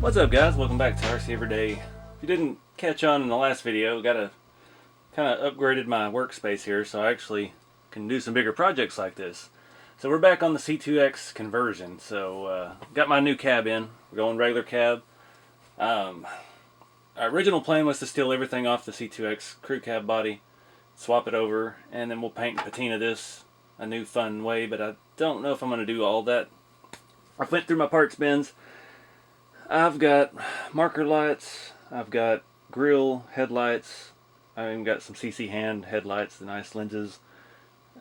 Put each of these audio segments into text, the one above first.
What's up, guys? Welcome back to RC4wd. If you didn't catch on in the last video, got a kind of upgraded my workspace here so I actually can do some bigger projects like this. So we're back on the C2x conversion. So got my new cab in. We're going regular cab. Our original plan was to steal everything off the C2x crew cab body, swap it over, and then we'll paint and patina this a new fun way, but I don't know if I'm going to do all that. I went through my parts bins. I've got marker lights, I've got grill headlights, I even got some CC hand headlights, the nice lenses,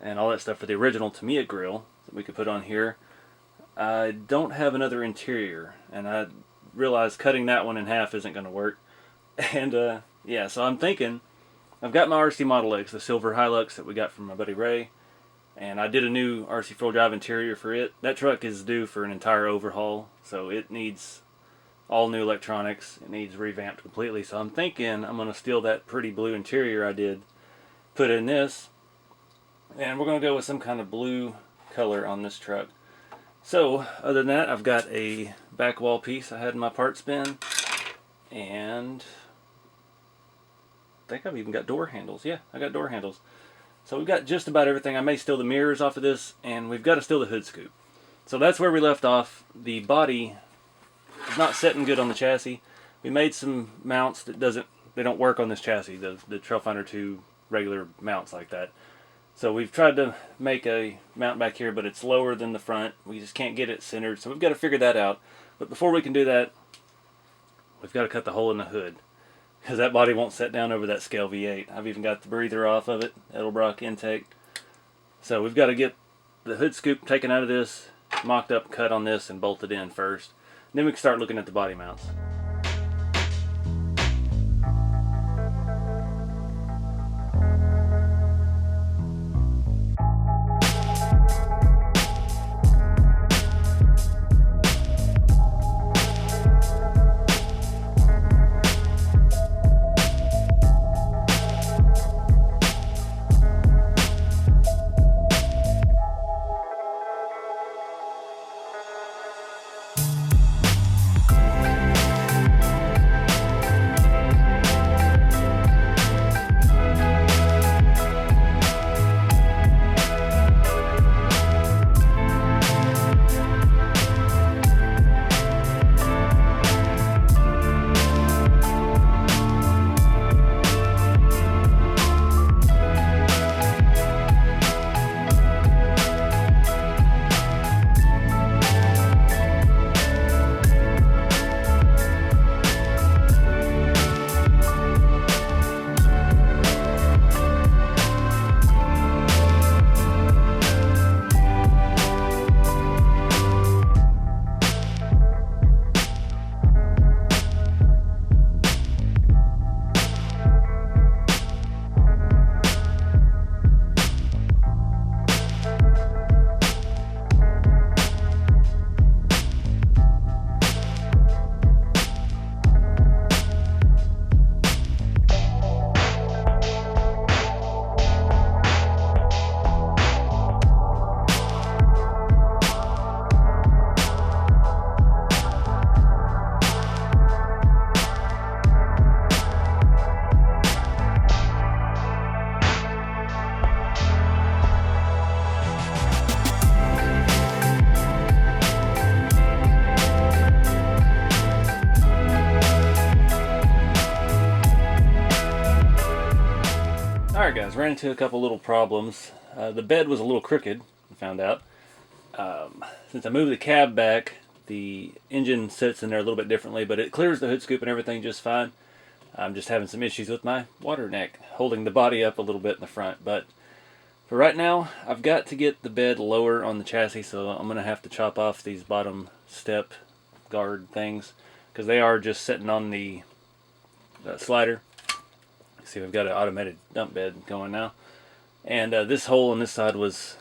and all that stuff for the original Tamiya grill that we could put on here. I don't have another interior, and I realized cutting that one in half isn't going to work. And yeah, so I'm thinking, I've got my RC Model X, the silver Hilux that we got from my buddy Ray, and I did a new RC4 drive interior for it. That truck is due for an entire overhaul, so it needs all new electronics. It needs revamped completely. So I'm thinking I'm going to steal that pretty blue interior I did, put it in this, and we're going to go with some kind of blue color on this truck. So other than that, I've got a back wall piece I had in my parts bin, and I think I've even got door handles. Yeah, I got door handles. So we've got just about everything. I may steal the mirrors off of this, and we've got to steal the hood scoop. So that's where we left off. The body is not setting good on the chassis. We made some mounts that they don't work on this chassis, the Trailfinder 2 regular mounts like that. So we've tried to make a mount back here, but it's lower than the front. We just can't get it centered, so we've got to figure that out. But before we can do that, we've got to cut the hole in the hood, because that body won't set down over that scale V8. I've even got the breather off of it, Edelbrock intake. So we've got to get the hood scoop taken out of this, mocked up, cut on this, and bolted in first. Then we can start looking at the body mounts. Alright guys, ran into a couple little problems. The bed was a little crooked, I found out. Since I moved the cab back, the engine sits in there a little bit differently, but it clears the hood scoop and everything just fine. I'm just having some issues with my water neck, holding the body up a little bit in the front. But for right now, I've got to get the bed lower on the chassis, so I'm going to have to chop off these bottom step guard things, because they are just sitting on the slider. See, we've got an automated dump bed going now, and this hole on this side was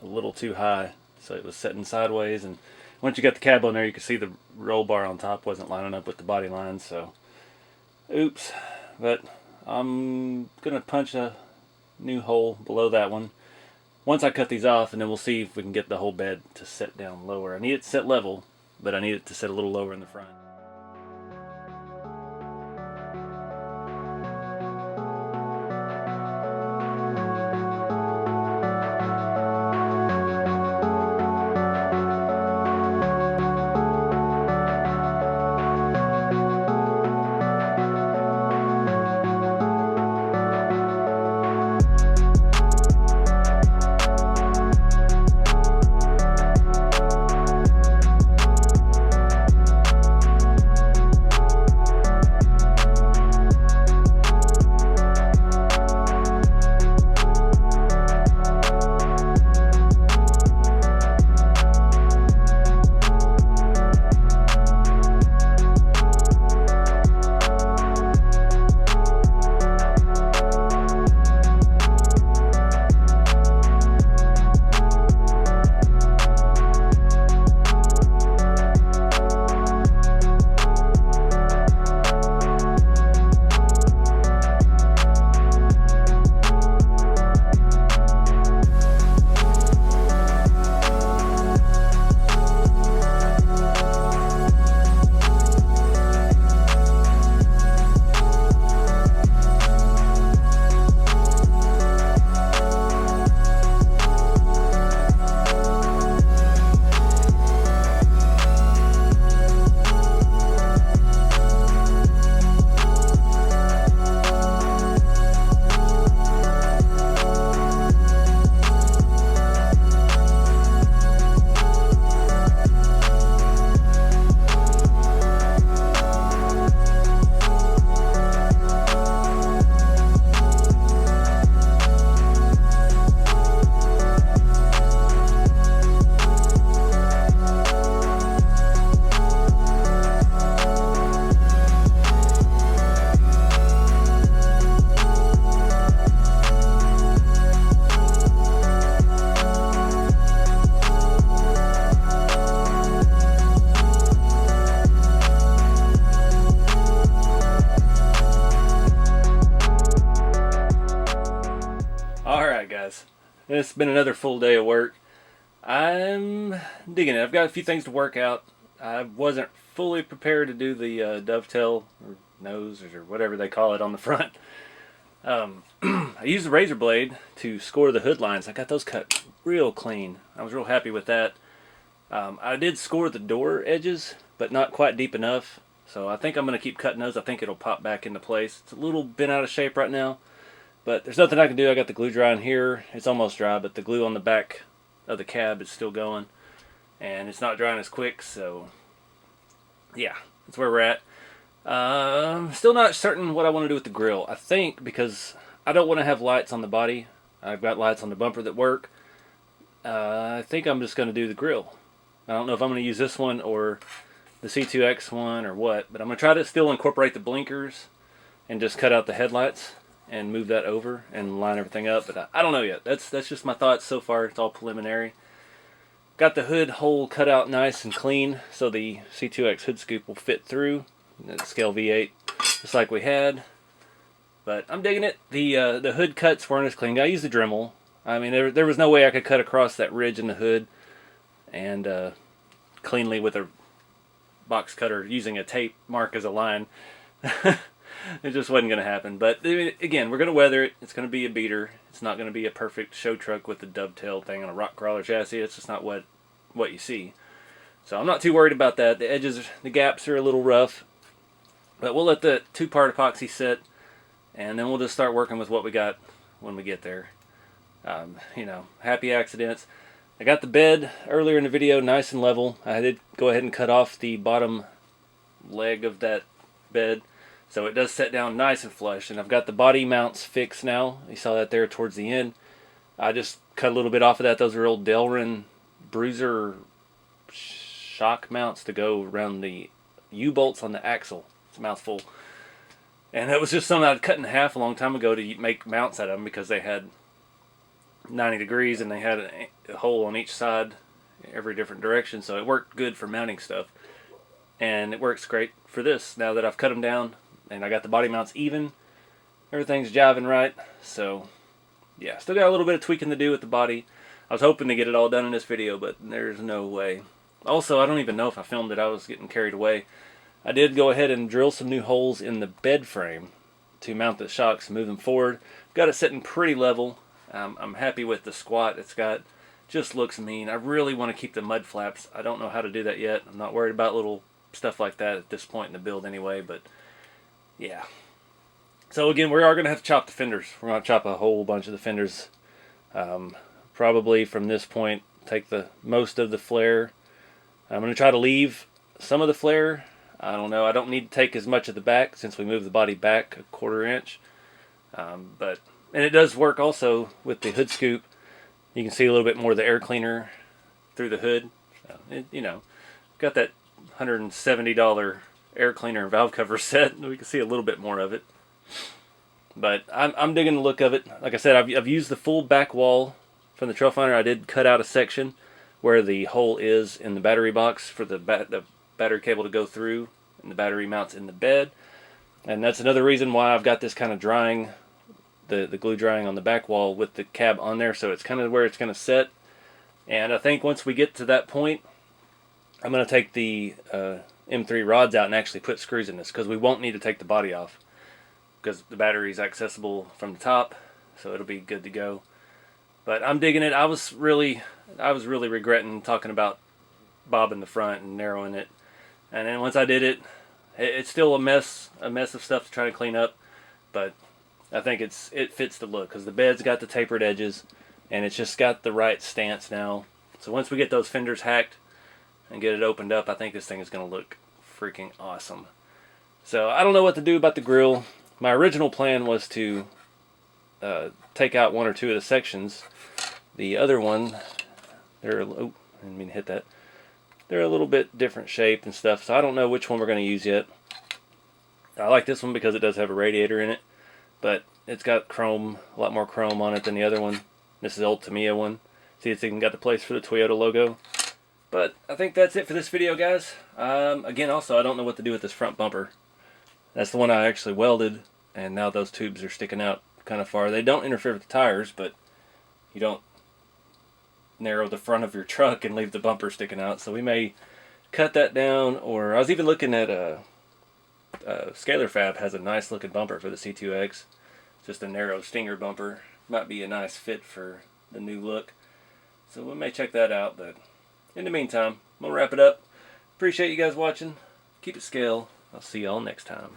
a little too high, so it was setting sideways, and once you got the cab on there, you could see the roll bar on top wasn't lining up with the body line, so oops. But I'm gonna punch a new hole below that one once I cut these off, and then we'll see if we can get the whole bed to set down lower. I need it to set level, but I need it to set a little lower in the front. guys. It's been another full day of work. I'm digging it. I've got a few things to work out. I wasn't fully prepared to do the dovetail or nose or whatever they call it on the front. I used the razor blade to score the hood lines. I got those cut real clean. I was real happy with that. I did score the door edges, but not quite deep enough. So I think I'm going to keep cutting those. I think it'll pop back into place. It's a little bent out of shape right now, but there's nothing I can do. I got the glue drying here. It's almost dry, but the glue on the back of the cab is still going, and it's not drying as quick. So yeah, that's where we're at. Still not certain what I want to do with the grill. I think because I don't want to have lights on the body. I've got lights on the bumper that work. I think I'm just going to do the grill. I don't know if I'm going to use this one or the C2x one or what, but I'm going to try to still incorporate the blinkers and just cut out the headlights and move that over and line everything up. But I don't know yet. That's just my thoughts so far. It's all preliminary. Got the hood hole cut out nice and clean so the C2x hood scoop will fit through. Scale V8 just like we had. But I'm digging it. The hood cuts weren't as clean. I used the Dremel. I mean, there was no way I could cut across that ridge in the hood and cleanly with a box cutter using a tape mark as a line. It just wasn't going to happen. But I mean, again, we're going to weather it. It's going to be a beater. It's not going to be a perfect show truck with the dovetail thing on a rock crawler chassis. It's just not what you see. So I'm not too worried about that. The edges, the gaps are a little rough, but we'll let the two-part epoxy sit, and then we'll just start working with what we got when we get there. You know, happy accidents. I got the bed earlier in the video nice and level. I did go ahead and cut off the bottom leg of that bed, so it does set down nice and flush. And I've got the body mounts fixed now. You saw that there towards the end. I just cut a little bit off of that. Those are old Delrin bruiser shock mounts to go around the U-bolts on the axle. It's a mouthful. And that was just something I'd cut in half a long time ago to make mounts out of them because they had 90 degrees and they had a hole on each side every different direction, so it worked good for mounting stuff, and it works great for this now that I've cut them down and I got the body mounts even. Everything's jiving right. So yeah, still got a little bit of tweaking to do with the body. I was hoping to get it all done in this video, but there's no way. Also, I don't even know if I filmed it. I was getting carried away. I did go ahead and drill some new holes in the bed frame to mount the shocks and move them forward. Got it sitting pretty level. I'm happy with the squat it's got. Just looks mean. I really want to keep the mud flaps. I don't know how to do that yet. I'm not worried about little stuff like that at this point in the build anyway, but yeah. So again, we are going to have to chop the fenders. We're going to chop a whole bunch of the fenders. Probably from this point, take the most of the flare. I'm going to try to leave some of the flare. I don't know. I don't need to take as much of the back since we moved the body back a 1/4 inch. And it does work also with the hood scoop. You can see a little bit more of the air cleaner through the hood. So you know, got that $170 air cleaner and valve cover set. We can see a little bit more of it. But I'm digging the look of it. Like I said, I've used the full back wall from the trail finder. I did cut out a section where the hole is in the battery box for the battery cable to go through, and the battery mounts in the bed. And that's another reason why I've got this kind of drying, the glue drying on the back wall with the cab on there, so it's kind of where it's going to set. And I think once we get to that point, I'm going to take the M3 rods out and actually put screws in this, because we won't need to take the body off because the battery is accessible from the top, so it'll be good to go. But I'm digging it. I was really regretting talking about bobbing the front and narrowing it, and then once I did it, it's still a mess of stuff to try to clean up, but I think it fits the look because the bed's got the tapered edges and it's just got the right stance now. So once we get those fenders hacked and get it opened up, I think this thing is going to look freaking awesome. So I don't know what to do about the grill. My original plan was to take out 1 or 2 of the sections. The other one, I didn't mean to hit that. They're a little bit different shape and stuff, so I don't know which one we're going to use yet. I like this one because it does have a radiator in it, but it's got chrome, a lot more chrome on it than the other one. This is the old Tamiya one. See, it's even got the place for the Toyota logo. But I think that's it for this video, guys. Again, also, I don't know what to do with this front bumper. That's the one I actually welded, and now those tubes are sticking out kind of far. They don't interfere with the tires, but you don't narrow the front of your truck and leave the bumper sticking out. So we may cut that down, or I was even looking at Scalar Fab has a nice looking bumper for the C2X. Just a narrow stinger bumper. Might be a nice fit for the new look. So we may check that out, but in the meantime, I'm going to wrap it up. Appreciate you guys watching. Keep it scale. I'll see y'all next time.